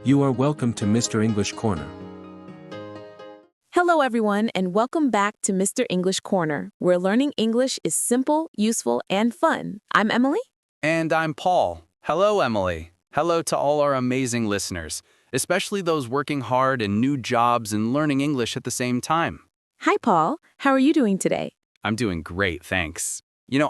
You are welcome to Mr. English Corner. Hello, everyone, and welcome back to Mr. English Corner, where learning English is simple, useful, and fun. I'm Emily. And I'm Paul. Hello, Emily. Hello to all our amazing listeners, especially those working hard in new jobs and learning English at the same time. Hi, Paul. How are you doing today? I'm doing great, thanks.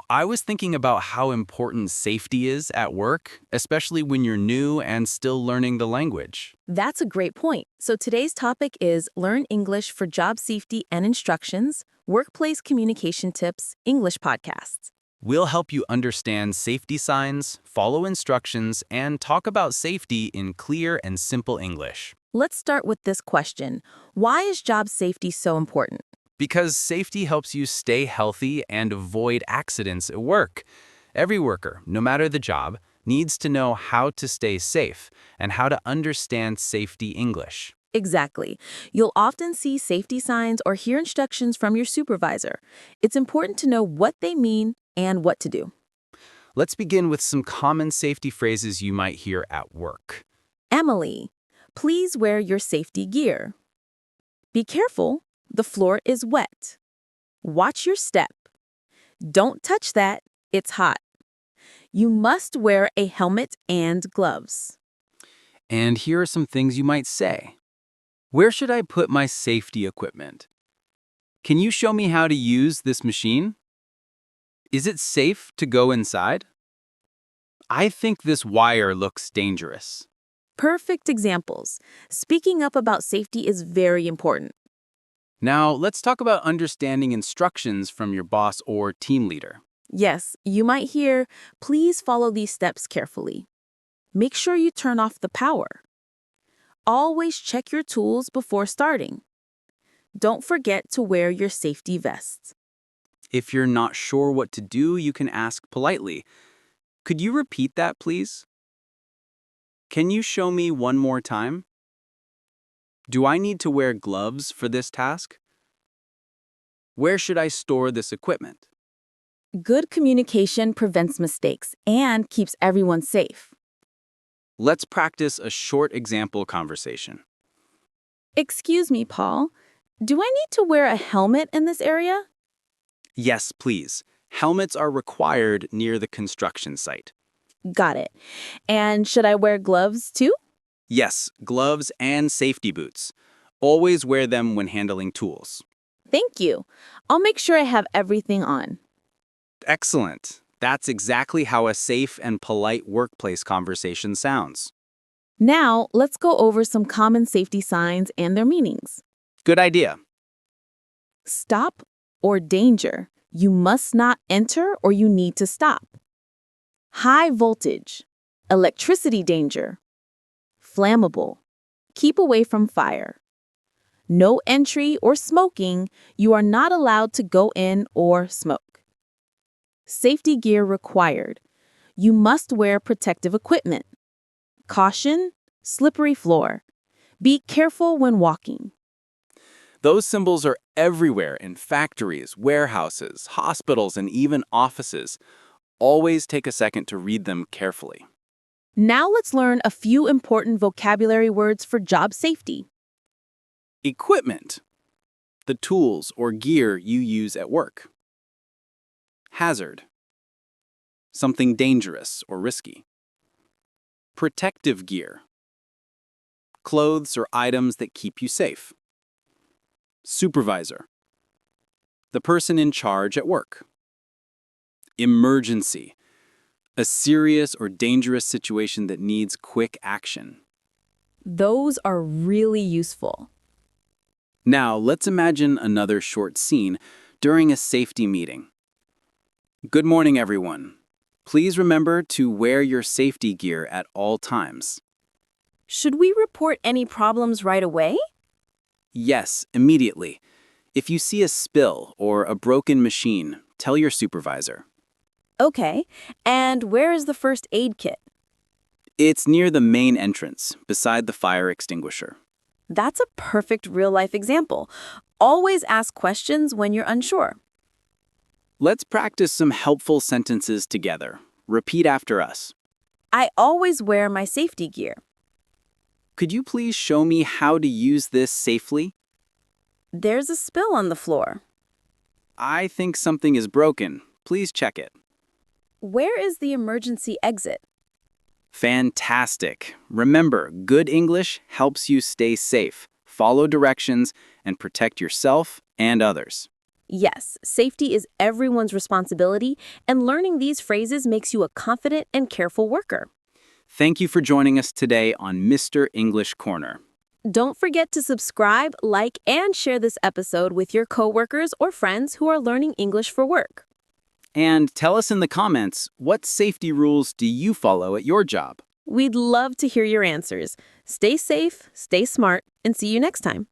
I was thinking about how important safety is at work, especially when you're new and still learning the language. That's a great point. So today's topic is Learn English for Job Safety and Instructions, Workplace Communication Tips, English Podcasts. We'll help you understand safety signs, follow instructions, and talk about safety in clear and simple English. Let's start with this question. Why is job safety so important? Because safety helps you stay healthy and avoid accidents at work. Every worker, no matter the job, needs to know how to stay safe and how to understand safety English. Exactly. You'll often see safety signs or hear instructions from your supervisor. It's important to know what they mean and what to do. Let's begin with some common safety phrases you might hear at work. Emily, please wear your safety gear. Be careful, the floor is wet. Watch your step. Don't touch that, it's hot. You must wear a helmet and gloves. And here are some things you might say. Where should I put my safety equipment? Can you show me how to use this machine? Is it safe to go inside? I think this wire looks dangerous. Perfect examples. Speaking up about safety is very important. Now, let's talk about understanding instructions from your boss or team leader. Yes, you might hear, please follow these steps carefully. Make sure you turn off the power. Always check your tools before starting. Don't forget to wear your safety vest. If you're not sure what to do, you can ask politely. Could you repeat that, please? Can you show me one more time? Do I need to wear gloves for this task? Where should I store this equipment? Good communication prevents mistakes and keeps everyone safe. Let's practice a short example conversation. Excuse me, Paul. Do I need to wear a helmet in this area? Yes, please. Helmets are required near the construction site. Got it. And should I wear gloves too? Yes, gloves and safety boots. Always wear them when handling tools. Thank you. I'll make sure I have everything on. Excellent. That's exactly how a safe and polite workplace conversation sounds. Now, let's go over some common safety signs and their meanings. Good idea. Stop or danger. You must not enter or you need to stop. High voltage. Electricity danger. Flammable. Keep away from fire. No entry or smoking. You are not allowed to go in or smoke. Safety gear required. You must wear protective equipment. Caution, slippery floor. Be careful when walking. Those symbols are everywhere in factories, warehouses, hospitals, and even offices. Always take a second to read them carefully. Now let's learn a few important vocabulary words for job safety. Equipment. The tools or gear you use at work. Hazard. Something dangerous or risky. Protective gear. Clothes or items that keep you safe. Supervisor. The person in charge at work. Emergency. A serious or dangerous situation that needs quick action. Those are really useful. Now, let's imagine another short scene during a safety meeting. Good morning, everyone. Please remember to wear your safety gear at all times. Should we report any problems right away? Yes, immediately. If you see a spill or a broken machine, tell your supervisor. Okay, and where is the first aid kit? It's near the main entrance, beside the fire extinguisher. That's a perfect real-life example. Always ask questions when you're unsure. Let's practice some helpful sentences together. Repeat after us. I always wear my safety gear. Could you please show me how to use this safely? There's a spill on the floor. I think something is broken. Please check it. Where is the emergency exit? Fantastic. Remember, good English helps you stay safe, follow directions, and protect yourself and others. Yes, safety is everyone's responsibility, and learning these phrases makes you a confident and careful worker. Thank you for joining us today on Mr. English Corner. Don't forget to subscribe, like, and share this episode with your coworkers or friends who are learning English for work. And tell us in the comments, what safety rules do you follow at your job? We'd love to hear your answers. Stay safe, stay smart, and see you next time.